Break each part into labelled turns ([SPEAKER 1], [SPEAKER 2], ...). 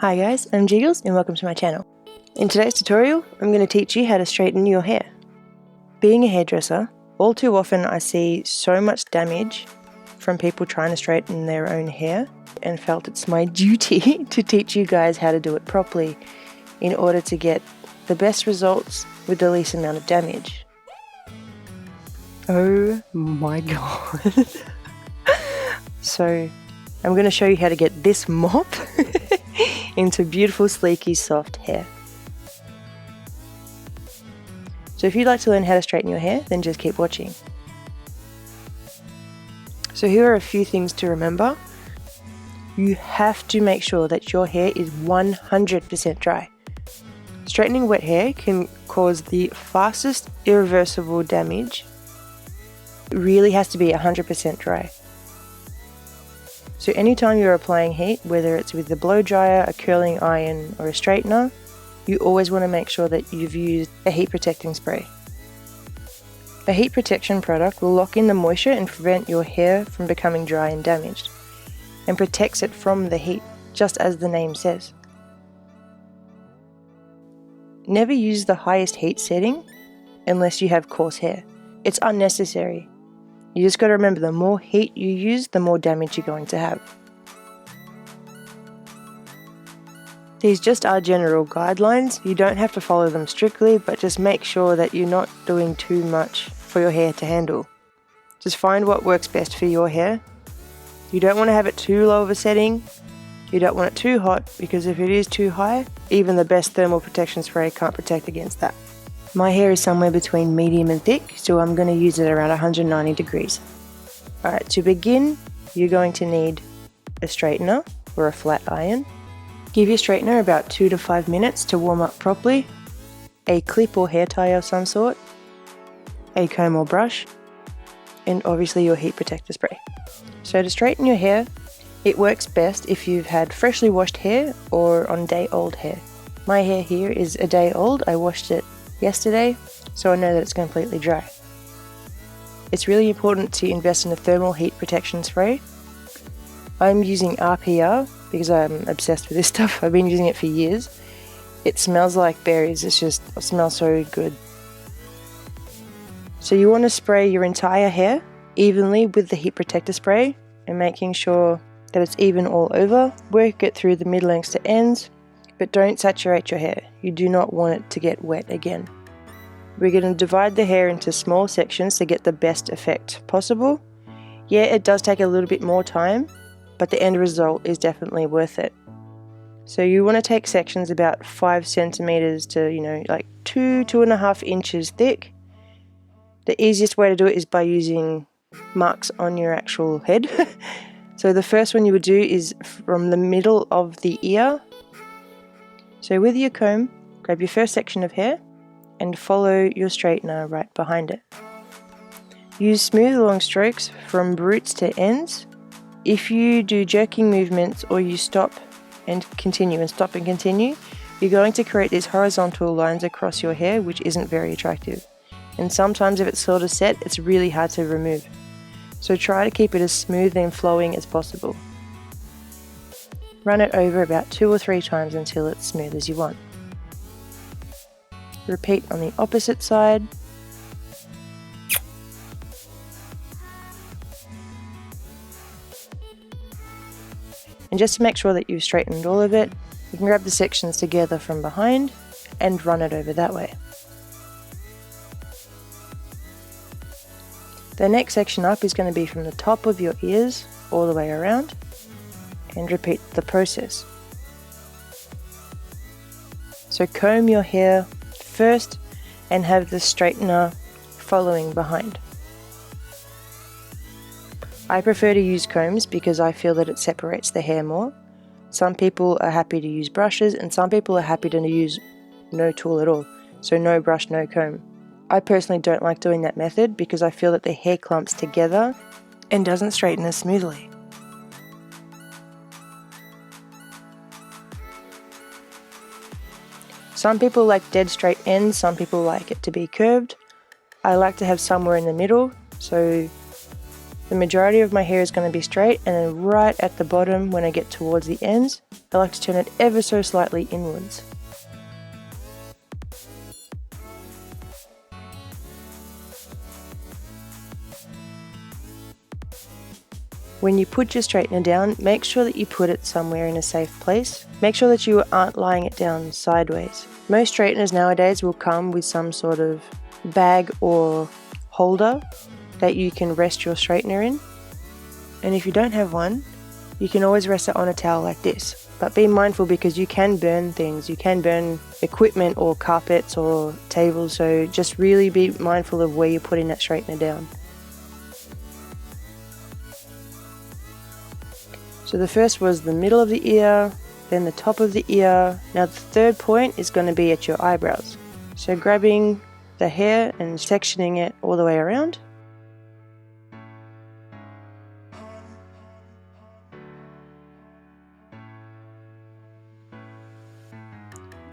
[SPEAKER 1] Hi guys, I'm Jigglez and welcome to my channel. In today's tutorial, I'm going to teach you how to straighten your hair. Being a hairdresser, all too often I see so much damage from people trying to straighten their own hair and felt it's my duty to teach you guys how to do it properly in order to get the best results with the least amount of damage. Oh my god. So, I'm going to show you how to get this mop into beautiful, sleeky, soft hair. So if you'd like to learn how to straighten your hair, then just keep watching. So here are a few things to remember. You have to make sure that your hair is 100% dry. Straightening wet hair can cause the fastest irreversible damage. It really has to be 100% dry. So anytime you're applying heat, whether it's with the blow dryer, a curling iron or a straightener, you always want to make sure that you've used a heat protecting spray. A heat protection product will lock in the moisture and prevent your hair from becoming dry and damaged, and protects it from the heat, just as the name says. Never use the highest heat setting unless you have coarse hair. It's unnecessary. You just got to remember, the more heat you use, the more damage you're going to have. These just are general guidelines. You don't have to follow them strictly, but just make sure that you're not doing too much for your hair to handle. Just find what works best for your hair. You don't want to have it too low of a setting. You don't want it too hot, because if it is too high, even the best thermal protection spray can't protect against that. My hair is somewhere between medium and thick, so I'm going to use it around 190 degrees. Alright, to begin, you're going to need a straightener or a flat iron. Give your straightener about 2 to 5 minutes to warm up properly, a clip or hair tie of some sort, a comb or brush, and obviously your heat protector spray. So to straighten your hair, it works best if you've had freshly washed hair or on day old hair. My hair here is a day old. I washed it yesterday, so I know that it's completely dry. It's really important to invest in a thermal heat protection spray. I'm using RPR because I'm obsessed with this stuff. I've been using it for years. It smells like berries. It smells so good. So you want to spray your entire hair evenly with the heat protector spray and making sure that it's even all over. Work it through the mid-lengths to ends, but don't saturate your hair. You do not want it to get wet again. We're going to divide the hair into small sections to get the best effect possible. Yeah, it does take a little bit more time, but the end result is definitely worth it. So you want to take sections about 5 centimeters to, like 2.5 inches thick. The easiest way to do it is by using marks on your actual head. So the first one you would do is from the middle of the ear. So with your comb, grab your first section of hair and follow your straightener right behind it. Use smooth long strokes from roots to ends. If you do jerking movements or you stop and continue and stop and continue, you're going to create these horizontal lines across your hair, which isn't very attractive. And sometimes if it's sort of set, it's really hard to remove. So try to keep it as smooth and flowing as possible. Run it over about 2 or 3 times until it's smooth as you want. Repeat on the opposite side. And just to make sure that you've straightened all of it, you can grab the sections together from behind and run it over that way. The next section up is going to be from the top of your ears all the way around, and repeat the process. So comb your hair first and have the straightener following behind. I prefer to use combs because I feel that it separates the hair more. Some people are happy to use brushes and some people are happy to use no tool at all. So no brush, no comb. I personally don't like doing that method because I feel that the hair clumps together and doesn't straighten as smoothly. Some people like dead straight ends, some people like it to be curved. I like to have somewhere in the middle, so The majority of my hair is going to be straight, and then right at the bottom when I get towards the ends, I like to turn it ever so slightly inwards. When you put your straightener down, make sure that you put it somewhere in a safe place. Make sure that you aren't lying it down sideways. Most straighteners nowadays will come with some sort of bag or holder that you can rest your straightener in. And if you don't have one, you can always rest it on a towel like this. But be mindful, because you can burn things. You can burn equipment or carpets or tables, so just really be mindful of where you're putting that straightener down. So the first was the middle of the ear, then the top of the ear. Now the third point is going to be at your eyebrows. So grabbing the hair and sectioning it all the way around.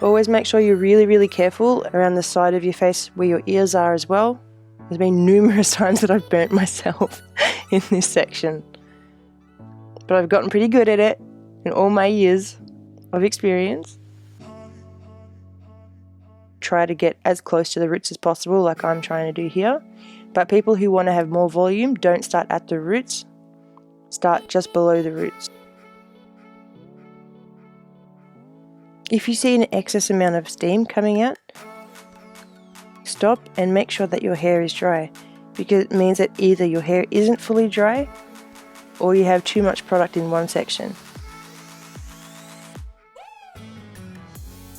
[SPEAKER 1] Always make sure you're really careful around the side of your face where your ears are as well. There's been numerous times that I've burnt myself in this section. But I've gotten pretty good at it in all my years of experience. Try to get as close to the roots as possible, like I'm trying to do here. But people who want to have more volume, don't start at the roots. Start just below the roots. If you see an excess amount of steam coming out, stop and make sure that your hair is dry, because it means that either your hair isn't fully dry or you have too much product in one section.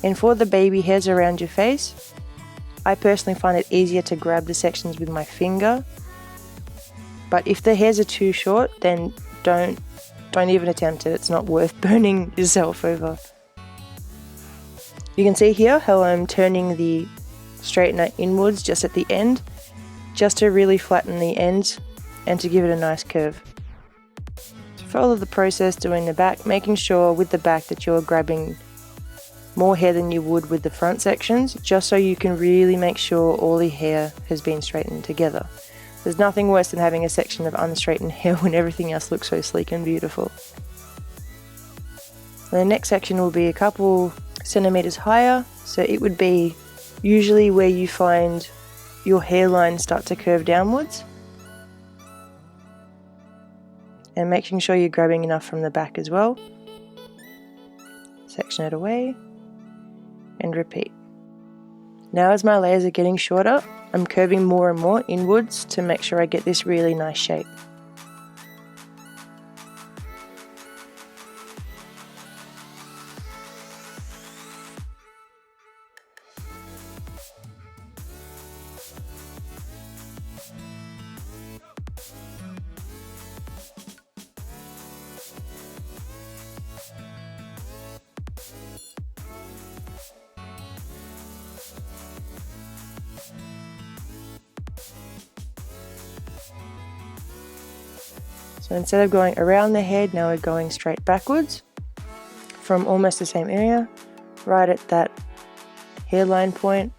[SPEAKER 1] And for the baby hairs around your face, I personally find it easier to grab the sections with my finger. But if the hairs are too short, then don't even attempt it. It's not worth burning yourself over. You can see here how I'm turning the straightener inwards just at the end, just to really flatten the ends and to give it a nice curve. Follow the process doing the back, making sure with the back that you're grabbing more hair than you would with the front sections, just so you can really make sure all the hair has been straightened together. There's nothing worse than having a section of unstraightened hair when everything else looks so sleek and beautiful. The next section will be a couple centimeters higher, so it would be usually where you find your hairline start to curve downwards. And making sure you're grabbing enough from the back as well. Section it away and repeat. Now as my layers are getting shorter, I'm curving more and more inwards to make sure I get this really nice shape. So instead of going around the head, now we're going straight backwards from almost the same area, right at that hairline point,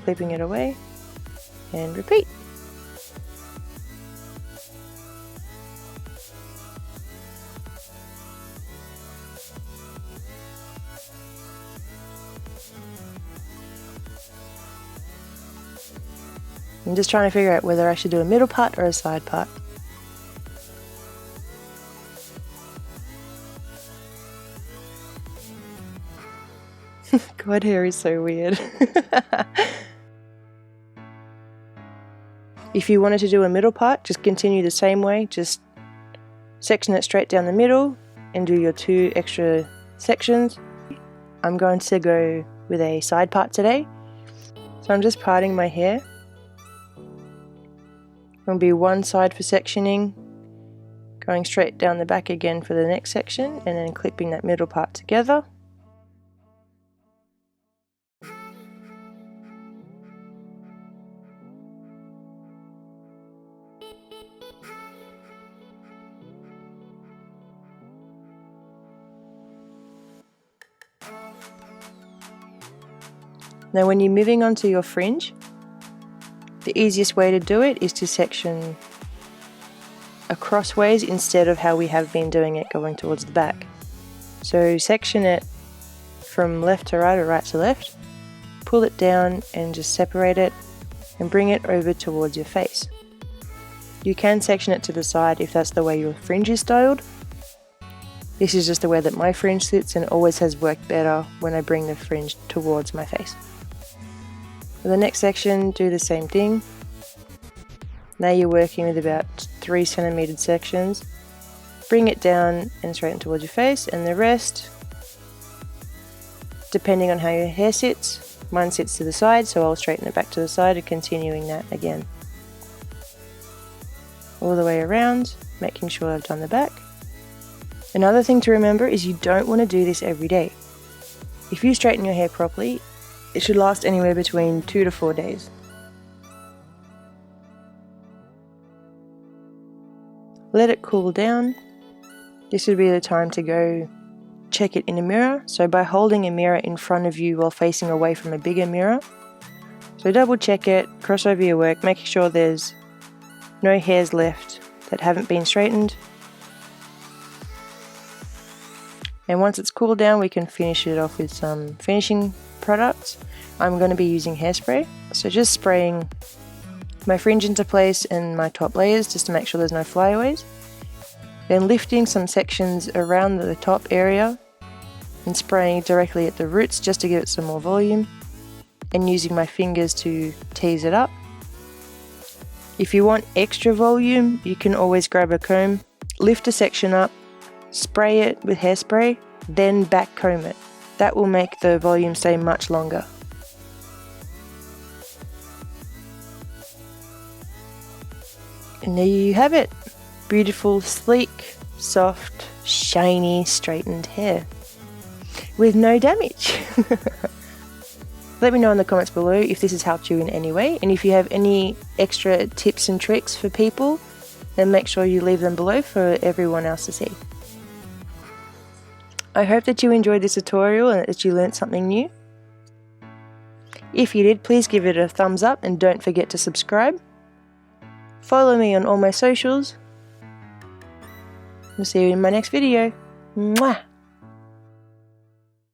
[SPEAKER 1] clipping it away, and repeat. I'm just trying to figure out whether I should do a middle part or a side part. God, hair is so weird. If you wanted to do a middle part, just continue the same way. Just section it straight down the middle and do your 2 extra sections. I'm going to go with a side part today. So I'm just parting my hair. It'll be one side for sectioning, going straight down the back again for the next section, and then clipping that middle part together. Now when you're moving on to your fringe, the easiest way to do it is to section crossways instead of how we have been doing it going towards the back. So section it from left to right or right to left, pull it down and just separate it and bring it over towards your face. You can section it to the side if that's the way your fringe is styled. This is just the way that my fringe sits and it always has worked better when I bring the fringe towards my face. For the next section, do the same thing. Now you're working with about 3 centimeter sections. Bring it down and straighten towards your face, and the rest, depending on how your hair sits, mine sits to the side, so I'll straighten it back to the side and continuing that again. All the way around, making sure I've done the back. Another thing to remember is you don't want to do this every day. If you straighten your hair properly, it should last anywhere between 2 to 4 days. Let it cool down. This would be the time to go check it in a mirror. So by holding a mirror in front of you while facing away from a bigger mirror. So double check it, cross over your work, making sure there's no hairs left that haven't been straightened. And once it's cooled down, we can finish it off with some finishing products. I'm going to be using hairspray. So just spraying my fringe into place and my top layers just to make sure there's no flyaways. Then lifting some sections around the top area and spraying directly at the roots just to give it some more volume, and using my fingers to tease it up. If you want extra volume, you can always grab a comb, lift a section up, spray it with hairspray, then back comb it. That will make the volume stay much longer. And there you have it. Beautiful, sleek, soft, shiny, straightened hair with no damage. Let me know in the comments below if this has helped you in any way, and if you have any extra tips and tricks for people, then make sure you leave them below for everyone else to see. I hope that you enjoyed this tutorial and that you learned something new. If you did, please give it a thumbs up and don't forget to subscribe. Follow me on all my socials. I'll see you in my next video. Mwah!